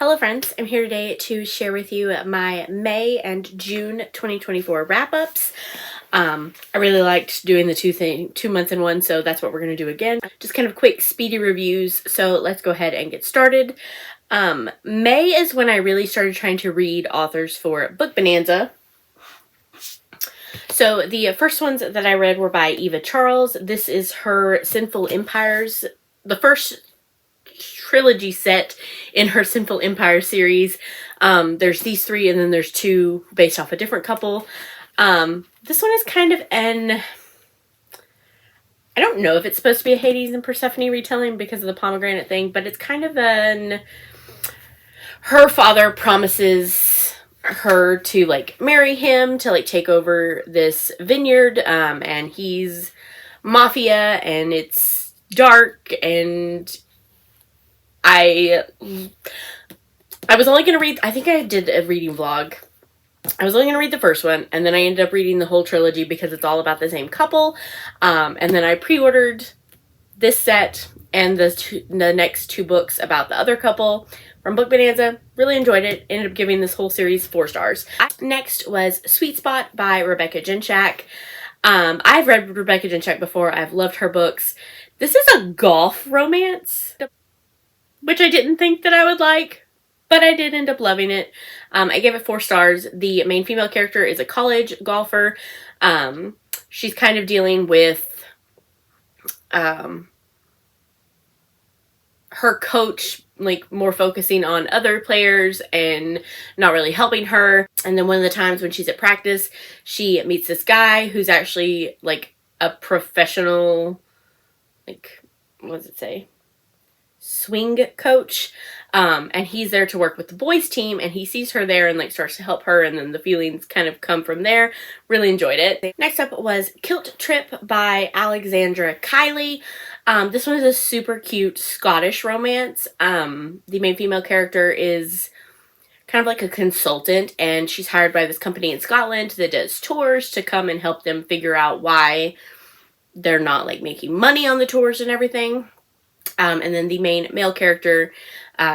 Hello friends, I'm here today to share with you my May and June 2024 wrap-ups. I really liked doing the 2 months in one, so that's what we're going to do again. Just kind of quick, speedy reviews, so let's go ahead and get started. May is when I really started trying to read authors for Book Bonanza. So the first ones that I read were by Eva Charles. This is her Sinful Empires, the first trilogy set in her Sinful Empire series. There's these three, and then there's two based off a different couple. This one is kind of I don't know if it's supposed to be a Hades and Persephone retelling because of the pomegranate thing, but it's kind of her father promises her to marry him to take over this vineyard, and he's mafia and it's dark, and I was only going to read, I think I did a reading vlog. I was only going to read the first one, and then I ended up reading the whole trilogy because it's all about the same couple. And then I pre-ordered this set and the next two books about the other couple from Book Bonanza. Really enjoyed it. Ended up giving this whole series 4 stars. Next was Sweet Spot by Rebecca Genshak. I've read Rebecca Genshak before. I've loved her books. This is a golf romance, which I didn't think that I would like, but I did end up loving it. I gave it 4 stars. The main female character is a college golfer. She's kind of dealing with her coach more focusing on other players and not really helping her. And then one of the times when she's at practice, she meets this guy who's actually a professional, what does it say? Swing coach, and he's there to work with the boys team, and he sees her there and starts to help her, and then the feelings kind of come from there. Really enjoyed it. Next up was Kilt Trip by Alexandra Kiley. This one is a super cute Scottish romance. The main female character is kind of like a consultant, and she's hired by this company in Scotland that does tours to come and help them figure out why they're not making money on the tours and everything. And then the main male character,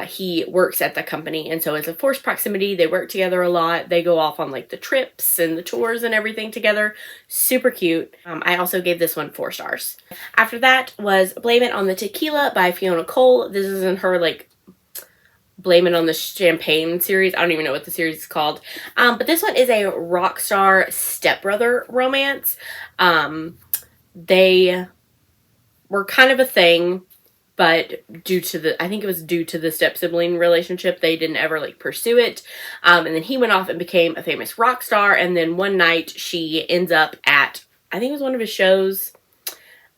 he works at the company, and so it's a forced proximity. They work together a lot. They go off on the trips and the tours and everything together. Super cute. I also gave this one 4 stars. After that was Blame It on the Tequila by Fiona Cole. This is in her Blame It on the Champagne series. I don't even know what the series is called. But this one is a rock star stepbrother romance. They were kind of a thing, but I think it was due to the step-sibling relationship, they didn't ever pursue it. And then he went off and became a famous rock star, and then one night she ends up at, I think it was one of his shows.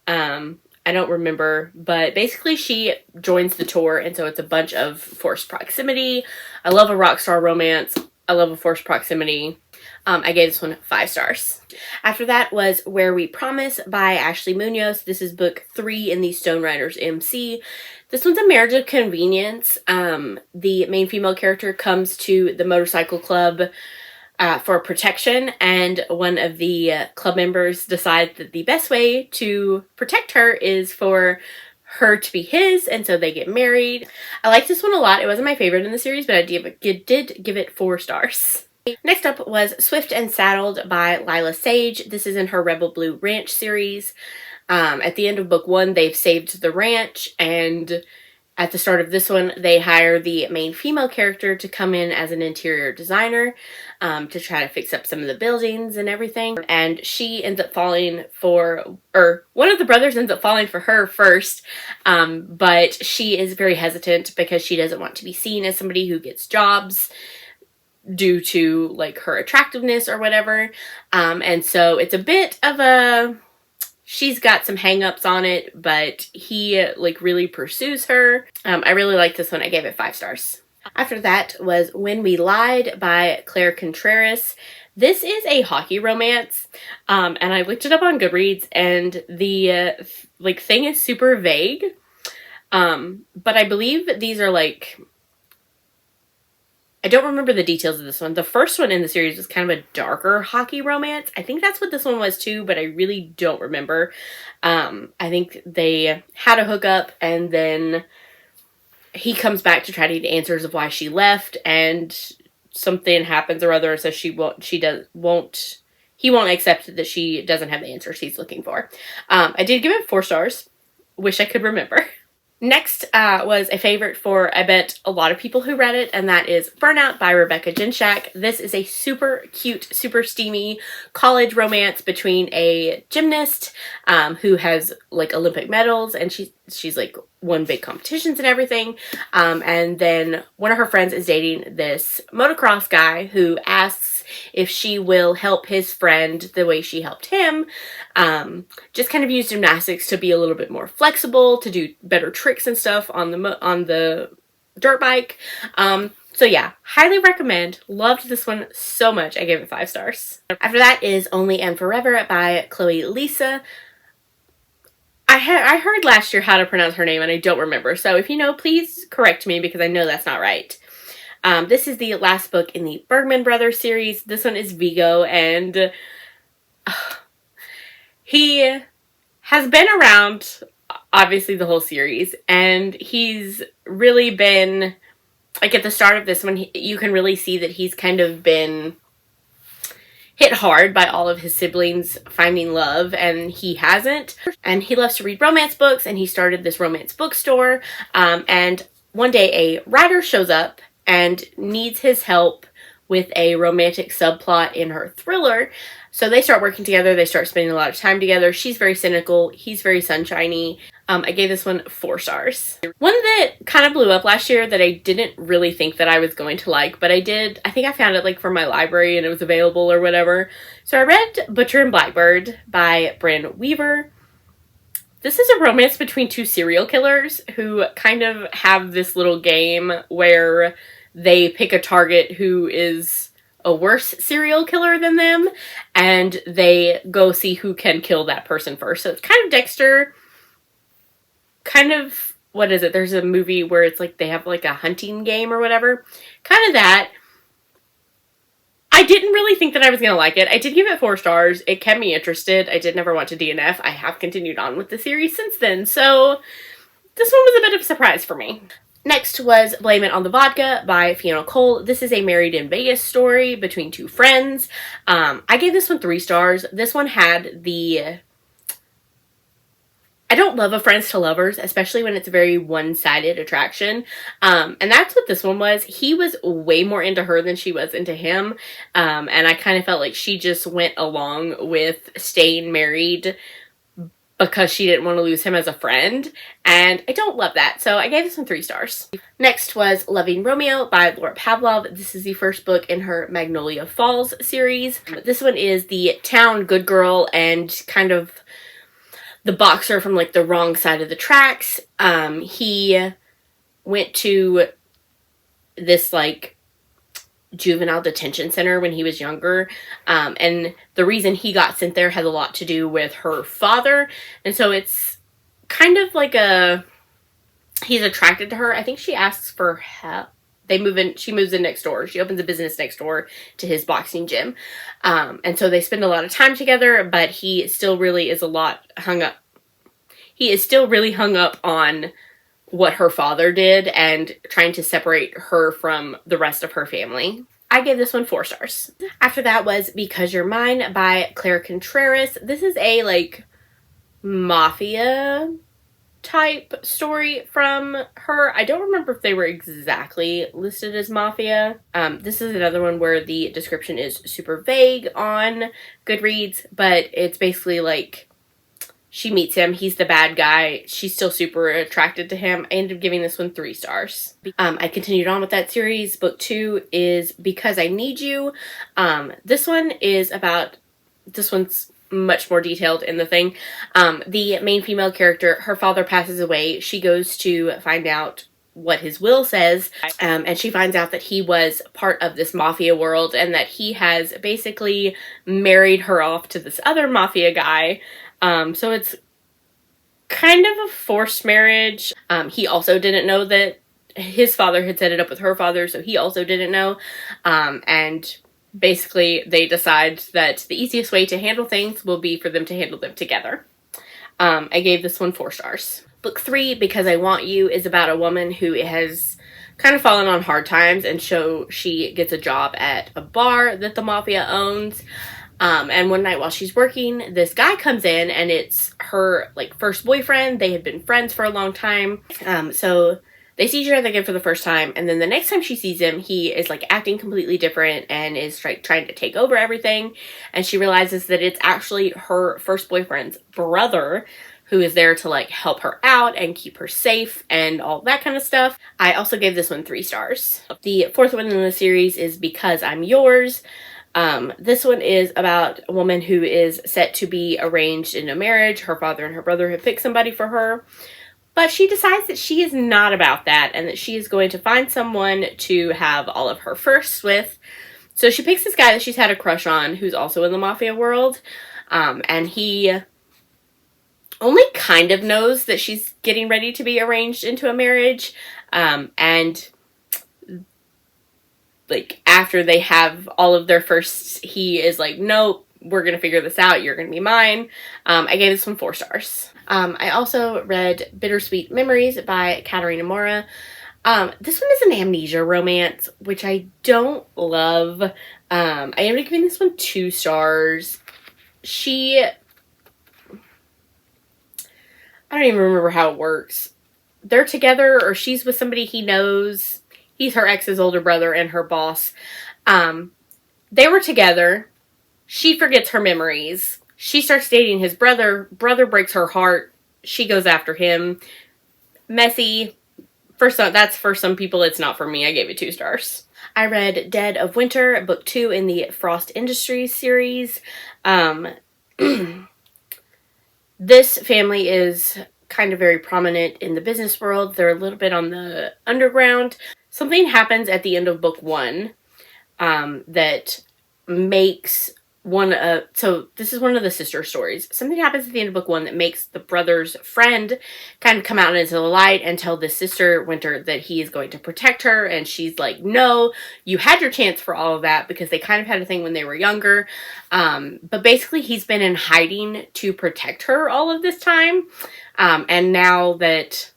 I don't remember, but basically she joins the tour, and so it's a bunch of forced proximity. I love a rock star romance. I love a forced proximity. I gave this one 5 stars. After that was Where We Promise by Ashley Munoz. This is book 3 in the Stone Riders MC. This one's a marriage of convenience. The main female character comes to the motorcycle club for protection, and one of the club members decides that the best way to protect her is for her to be his, and so they get married. I like this one a lot. It wasn't my favorite in the series, but I did give it 4 stars. Next up was Swift and Saddled by Lila Sage. This is in her Rebel Blue Ranch series. At the end of book 1, they've saved the ranch, and at the start of this one, they hire the main female character to come in as an interior designer to try to fix up some of the buildings and everything. And she ends up falling for, or one of the brothers ends up falling for her first, but she is very hesitant because she doesn't want to be seen as somebody who gets jobs due to her attractiveness or whatever. And so it's a bit of she's got some hang-ups on it, but he really pursues her. I really like this one. I gave it 5 stars. After that was When We Lied by Claire Contreras. This is a hockey romance, and I looked it up on Goodreads, and the thing is super vague. But I believe these are I don't remember the details of this one. The first one in the series was kind of a darker hockey romance. I think that's what this one was too, but I really don't remember. I think they had a hookup, and then he comes back to try to get answers of why she left, and something happens or other, so he won't accept that she doesn't have the answers he's looking for. I did give it 4 stars. Wish I could remember. Next was a favorite for, I bet, a lot of people who read it, and that is Burnout by Rebecca Jinshak. This is a super cute, super steamy college romance between a gymnast who has like Olympic medals, and she's like won big competitions and everything. And then one of her friends is dating this motocross guy who asks if she will help his friend the way she helped him. Just kind of use gymnastics to be a little bit more flexible, to do better tricks and stuff on the dirt bike. So yeah, highly recommend. Loved this one so much. I gave it 5 stars. After that is Only and Forever by Chloe Lisa. I heard last year how to pronounce her name and I don't remember. So if you know, please correct me because I know that's not right. This is the last book in the Bergman Brothers series. This one is Vigo, and he has been around, obviously, the whole series, and he's really been, like, at the start of this one, you can really see that he's kind of been hit hard by all of his siblings finding love, and he hasn't. And he loves to read romance books, and he started this romance bookstore, and one day a writer shows up and needs his help with a romantic subplot in her thriller. So they start working together. They start spending a lot of time together. She's very cynical. He's very sunshiny. I gave this one 4 stars. One that kind of blew up last year that I didn't really think that I was going to like, but I did. I think I found it like from my library and it was available or whatever. So I read Butcher and Blackbird by Brynne Weaver. This is a romance between 2 serial killers who kind of have this little game where they pick a target who is a worse serial killer than them, and they go see who can kill that person first. So it's kind of Dexter, kind of, what is it? There's a movie where it's like they have like a hunting game or whatever. Kind of that. I didn't really think that I was going to like it. I did give it 4 stars. It kept me interested. I did never want to DNF. I have continued on with the series since then. So this one was a bit of a surprise for me. Next was Blame It on the Vodka by Fiona Cole. This is a Married in Vegas story between 2 friends. I gave this one 3 stars. This one had the... I don't love a friends to lovers, especially when it's a very one-sided attraction. And that's what this one was. He was way more into her than she was into him. And I kind of felt like she just went along with staying married because she didn't want to lose him as a friend. And I don't love that. So I gave this one 3 stars. Next was Loving Romeo by Laura Pavlov. This is the first book in her Magnolia Falls series. This one is the town good girl and kind of the boxer from like the wrong side of the tracks. He went to this like juvenile detention center when he was younger. And the reason he got sent there has a lot to do with her father. And so it's kind of like he's attracted to her. I think she asks for help. She moves in next door. She opens a business next door to his boxing gym. And so they spend a lot of time together, but he still really is hung up on what her father did and trying to separate her from the rest of her family. I gave this one 4 stars. After that was Because You're Mine by Claire Contreras. This is a like mafia type story from her. I don't remember if they were exactly listed as mafia. This is another one where the description is super vague on Goodreads, but it's basically like she meets him, he's the bad guy, she's still super attracted to him. I ended up giving this one 3 stars. I continued on with that series. Book 2 is Because I Need You. This one's much more detailed in the thing. The main female character, her father passes away. She goes to find out what his will says, and she finds out that he was part of this mafia world and that he has basically married her off to this other mafia guy. So it's kind of a forced marriage. He also didn't know that his father had set it up with her father, so he also didn't know. And basically they decide that the easiest way to handle things will be for them to handle them together. I gave this one 4 stars. Book 3, Because I Want You, is about a woman who has kind of fallen on hard times, and so she gets a job at a bar that the mafia owns. And one night while she's working, this guy comes in, and it's her like first boyfriend. They had been friends for a long time. So they see each other again for the first time, and then the next time she sees him, he is like acting completely different and is like trying to take over everything. And she realizes that it's actually her first boyfriend's brother, who is there to like help her out and keep her safe and all that kind of stuff. I also gave this one 3 stars. The fourth one in the series is Because I'm Yours. This one is about a woman who is set to be arranged in a marriage. Her father and her brother have picked somebody for her, but she decides that she is not about that and that she is going to find someone to have all of her firsts with. So she picks this guy that she's had a crush on, who's also in the mafia world, and he only kind of knows that she's getting ready to be arranged into a marriage, and like after they have all of their firsts, he is like, nope, we're gonna figure this out, you're gonna be mine. I gave this one 4 stars. I also read Bittersweet Memories by Katarina Mora. This one is an amnesia romance, which I don't love. I ended up giving this one 2 stars. I don't even remember how it works. They're together, or she's with somebody he knows. He's her ex's older brother and her boss. They were together. She forgets her memories. She starts dating his brother. Brother breaks her heart. She goes after him. Messy. That's for some people. It's not for me. I gave it 2 stars. I read Dead of Winter, book 2 in the Frost Industries series. This family is kind of very prominent in the business world. They're a little bit on the underground. Something happens at the end of book 1 that makes so this is one of the sister stories. Something happens at the end of book 1 that makes the brother's friend kind of come out into the light and tell the sister, Winter, that he is going to protect her. And she's like, no, you had your chance for all of that, because they kind of had a thing when they were younger. But basically he's been in hiding to protect her all of this time. And now that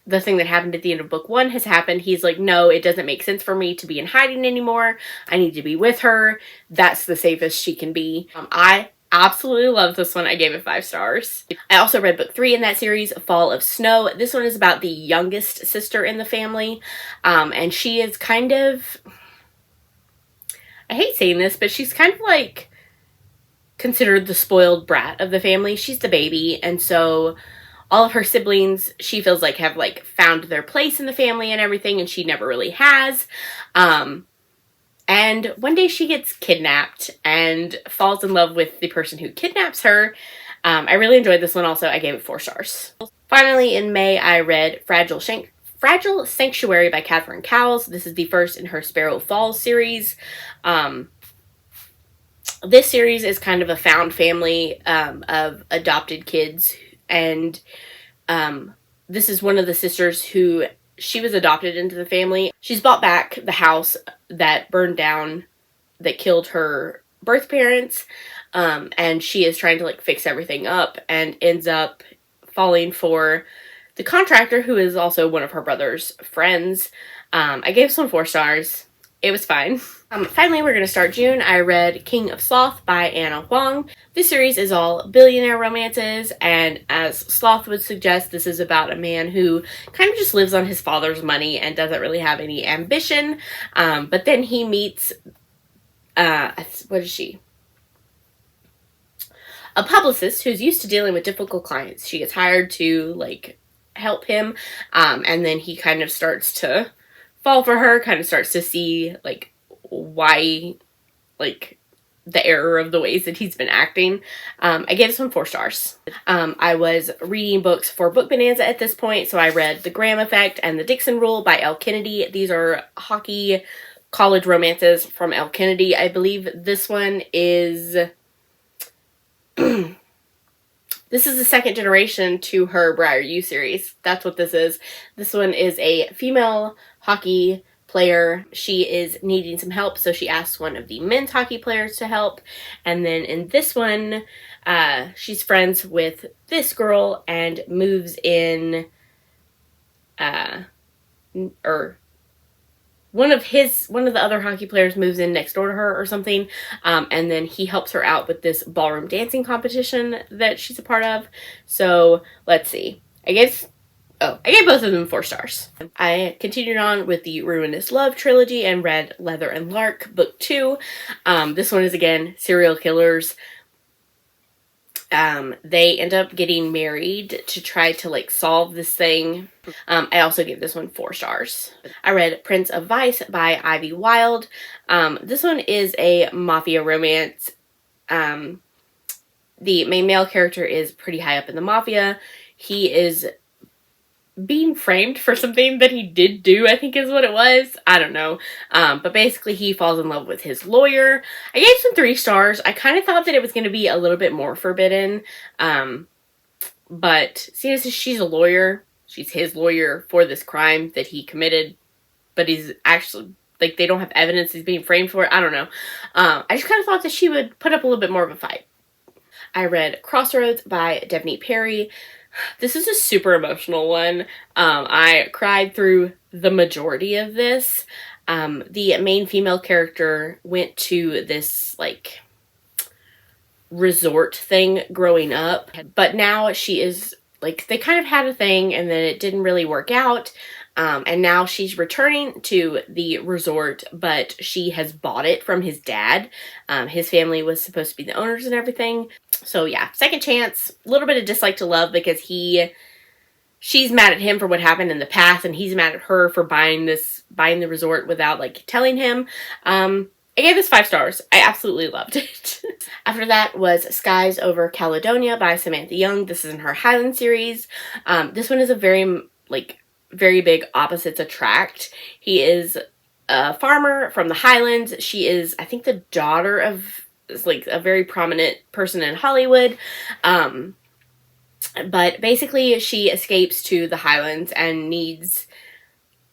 the thing that happened at the end of book 1 has happened, he's like, no, it doesn't make sense for me to be in hiding anymore. I need to be with her. That's the safest she can be. I absolutely love this one. I gave it 5 stars. I also read book 3 in that series, Fall of Snow. This one is about the youngest sister in the family. And she is kind of, I hate saying this, but she's kind of like considered the spoiled brat of the family. She's the baby, and so all of her siblings, she feels like, have like found their place in the family and everything, and she never really has. And one day she gets kidnapped and falls in love with the person who kidnaps her. I really enjoyed this one also. I gave it 4 stars. Finally, in May, I read Fragile Sanctuary by Catherine Cowles. This is the first in her Sparrow Falls series. This series is kind of a found family of adopted kids, and this is one of the sisters who, she was adopted into the family. She's bought back the house that burned down, that killed her birth parents, and she is trying to like fix everything up, and ends up falling for the contractor, who is also one of her brother's friends. I gave this one 4 stars. It was fine. Finally, we're going to start June. I read King of Sloth by Anna Huang. This series is all billionaire romances, and as Sloth would suggest, this is about a man who kind of just lives on his father's money and doesn't really have any ambition. But then he meets, what is she? A publicist who's used to dealing with difficult clients. She gets hired to like help him, and then he kind of starts to fall for her, kind of starts to see like why, like the error of the ways that he's been acting. I gave this one 4 stars. I was reading books for Book Bonanza at this point, so I read The Graham Effect and The Dixon Rule by Elle Kennedy. These are hockey college romances from Elle Kennedy. I believe this one is this is the second generation to her Briar U series. That's what this is. This one is a female hockey player. She is needing some help, so she asks one of the men's hockey players to help. And then in this one, she's friends with this girl and moves in, or one of the other hockey players moves in next door to her or something, and then he helps her out with this ballroom dancing competition that she's a part of. So let's see. I gave both of them 4 stars. I continued on with the Ruinous Love trilogy and read Leather and Lark, book 2. This one is, again, serial killers. They end up getting married to try to, like, solve this thing. I also gave this one 4 stars. I read Prince of Vice by Ivy Wilde. This one is a mafia romance. The main male character is pretty high up in the mafia. He is being framed for something that he did do, I think is what it was. I don't know. But basically he falls in love with his lawyer. I gave some 3 stars. I kind of thought that it was going to be a little bit more forbidden. But seeing as she's a lawyer, she's his lawyer for this crime that he committed, but he's actually, like, they don't have evidence he's being framed for it. I don't know. I just kind of thought that she would put up a little bit more of a fight. I read Crossroads by Devney Perry. This is a super emotional one. I cried through the majority of this. The main female character went to this, like, resort thing growing up, but now she is, like, they kind of had a thing and then it didn't really work out. And now she's returning to the resort, but she has bought it from his dad. His family was supposed to be the owners and everything. So yeah, second chance, a little bit of dislike to love because she's mad at him for what happened in the past and he's mad at her for buying the resort without, like, telling him. I gave this 5 stars. I absolutely loved it. After that was Skies Over Caledonia by Samantha Young. This is in her Highland series. This one is a very big opposites attract. He is a farmer from the Highlands. She is, I think, the daughter of, like, a very prominent person in Hollywood. But basically she escapes to the Highlands and needs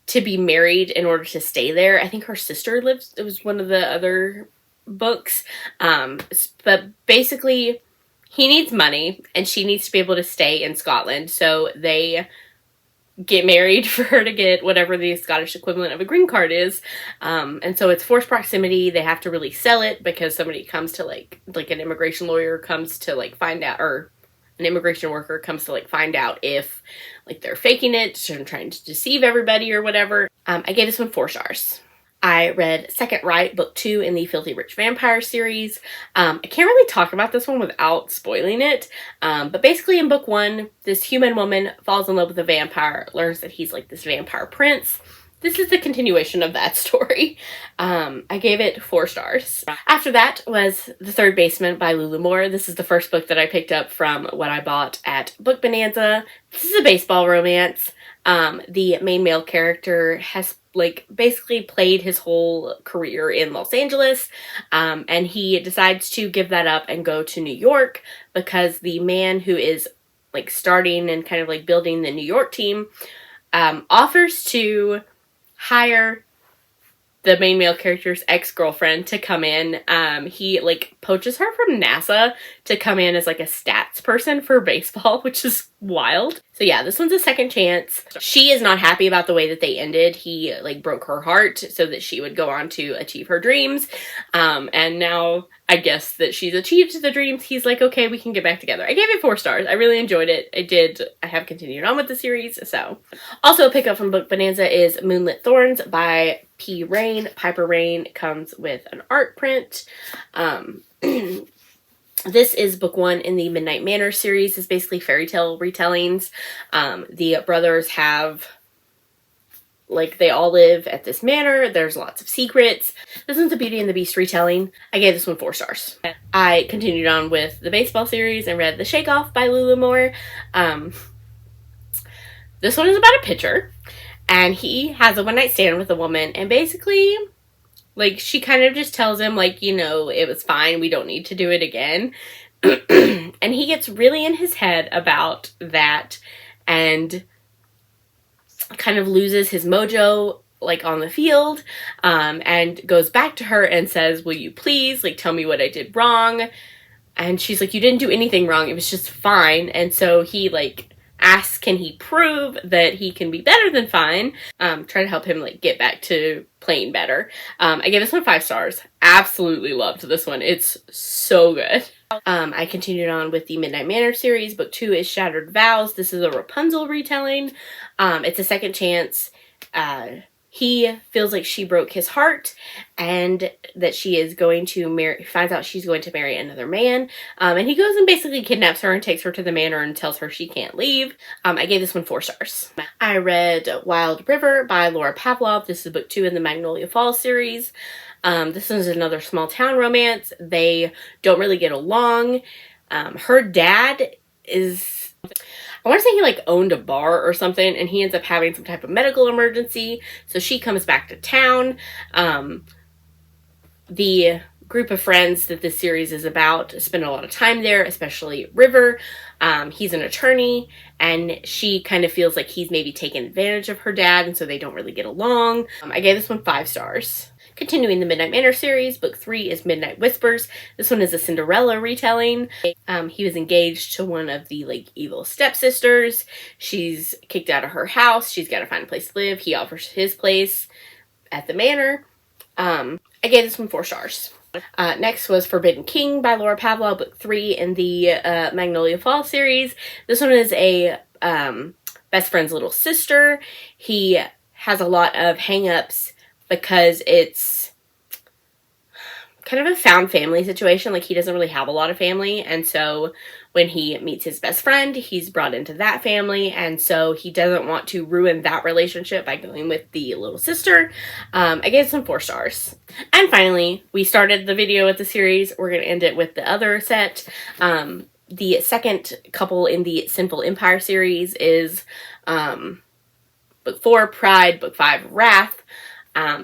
to be married in order to stay there. I think her sister lives, it was one of the other books. But basically he needs money and she needs to be able to stay in Scotland. So they get married for her to get whatever the Scottish equivalent of a green card is. And so it's forced proximity. They have to really sell it because somebody comes to, like an immigration lawyer comes to, like, find out, or an immigration worker comes to, like, find out if, like, they're faking it and trying to deceive everybody or whatever. I gave this one 4 stars. I read Second Right, book 2 in the Filthy Rich Vampire series. I can't really talk about this one without spoiling it. But basically in book 1, this human woman falls in love with a vampire, learns that he's, like, this vampire prince. This is the continuation of that story. I gave it 4 stars. After that was The Third Basement by Lulu Moore. This is the first book that I picked up from what I bought at Book Bonanza. This is a baseball romance. The main male character has, like, basically played his whole career in Los Angeles, and he decides to give that up and go to New York because the man who is, like, starting and kind of, like, building the New York team offers to hire the main male character's ex-girlfriend to come in. He, like, poaches her from NASA to come in as, like, a stats person for baseball, which is wild. So yeah, this one's a second chance. She is not happy about the way that they ended. He, like, broke her heart so that she would go on to achieve her dreams. And now I guess that she's achieved the dreams. He's like, okay, we can get back together. I gave it 4 stars. I really enjoyed it. I have continued on with the series, so. Also a pickup from Book Bonanza is Moonlit Thorns by P. Rain. Piper Rain comes with an art print. This is book 1 in the Midnight Manor series. It's basically fairy tale retellings. The brothers have, like, they all live at this manor. There's lots of secrets. This one's a Beauty and the Beast retelling. I gave this one 4 stars. I continued on with the baseball series and read The Shake Off by Lulu Moore. This one is about a pitcher, and he has a one-night stand with a woman, and basically, like, she kind of just tells him, like, you know, it was fine, we don't need to do it again. And he gets really in his head about that and kind of loses his mojo like on the field, and goes back to her and says, will you please like tell me what I did wrong? And she's like, you didn't do anything wrong, it was just fine. And so he like asks, can he prove that he can be better than fine? Try to help him like get back to playing better. I gave this one 5 stars. Absolutely loved this one. It's so good. I continued on with the Midnight Manor series. Book 2 is Shattered Vows. This is a Rapunzel retelling. It's a second chance. He feels like she broke his heart and that she is going to marry, finds out she's going to marry another man. And he goes and basically kidnaps her and takes her to the manor and tells her she can't leave. I gave this one 4 stars. I read Wild River by Laura Pavlov. This is book 2 in the Magnolia Falls series. This is another small town romance. They don't really get along. Her dad is, I want to say he like owned a bar or something, and he ends up having some type of medical emergency. So she comes back to town. The group of friends that this series is about spend a lot of time there, especially River. He's an attorney, and she kind of feels like he's maybe taken advantage of her dad, and so they don't really get along. I gave this one 5 stars. Continuing the Midnight Manor series, book 3 is Midnight Whispers. This one is a Cinderella retelling. He was engaged to one of the like evil stepsisters. She's kicked out of her house. She's got to find a place to live. He offers his place at the manor. I gave this one 4 stars. Next was Forbidden King by Laura Pavlov, book 3 in the Magnolia Falls series. This one is a best friend's little sister. He has a lot of hang-ups because it's kind of a found family situation. Like, he doesn't really have a lot of family, and so when he meets his best friend, he's brought into that family, and so he doesn't want to ruin that relationship by going with the little sister. I gave some 4 stars. And finally, we started the video with the series. We're going to end it with the other set. The second couple in the Sinful Empire series is book 4, Pride, book 5, Wrath.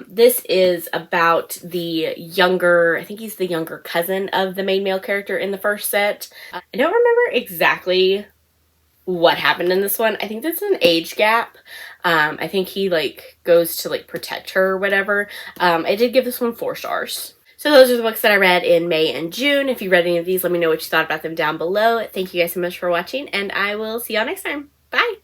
This is about the younger, I think he's the younger cousin of the main male character in the first set. I don't remember exactly what happened in this one. I think there's an age gap. I think he like goes to like protect her or whatever. I did give this one 4 stars. So those are the books that I read in May and June. If you read any of these, let me know what you thought about them down below. Thank you guys so much for watching, and I will see y'all next time. Bye!